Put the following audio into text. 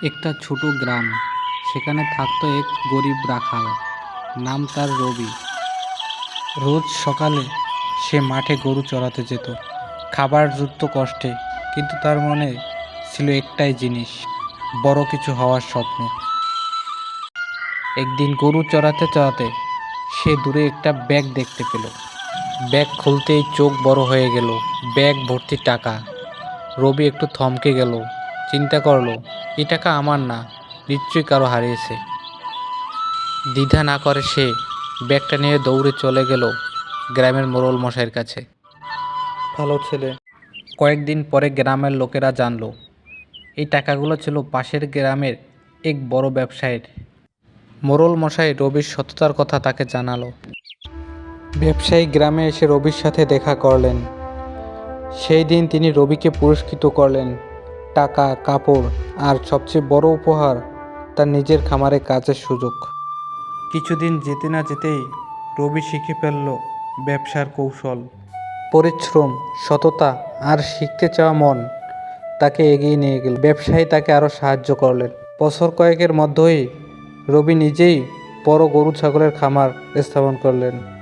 একটা ছোট গ্রাম, সেখানে থাকতো এক গরিব রাখাল, নাম তার রবি। রোজ সকালে সে মাঠে গরু চড়াতে যেত, খাবার জুটত কষ্টে, কিন্তু তার মনে ছিল একটাই জিনিস, বড় কিছু হওয়ার স্বপ্ন। একদিন গরু চড়াতে চড়াতে সে দূরে একটা ব্যাগ দেখতে পেল। ব্যাগ খুলতেই চোখ বড় হয়ে গেল, ব্যাগ ভর্তি টাকা। রবি একটু থমকে গেল, চিন্তা করলো এই টাকা আমার না, নিশ্চয়ই কারো হারিয়েছে। দ্বিধা না করে সে ব্যাগটা নিয়ে দৌড়ে চলে গেল গ্রামের মোড়ল মশাইয়ের কাছে। ভালো ছেলে। কয়েকদিন পরে গ্রামের লোকেরা জানলো এই টাকাগুলো ছিল পাশের গ্রামের এক বড় ব্যবসায়ীর। মোড়ল মশাই রবির সততার কথা তাকে জানালো। ব্যবসায়ী গ্রামে এসে রবির সাথে দেখা করলেন। সেই দিন তিনি রবিকে পুরস্কৃত করলেন টাকা, কাপড় আর সবচেয়ে বড় উপহার, তার নিজের খামারে কাজের সুযোগ। কিছুদিন যেতে না যেতেই রবি শিখে ফেলল ব্যবসার কৌশল। পরিশ্রম, সততা আর শিখতে চাওয়া মন তাকে এগিয়ে নিয়ে গেল। ব্যবসায়ী তাকে আরও সাহায্য করলেন। বছর কয়েকের মধ্যেই রবি নিজেই বড় গরু ছাগলের খামার স্থাপন করলেন।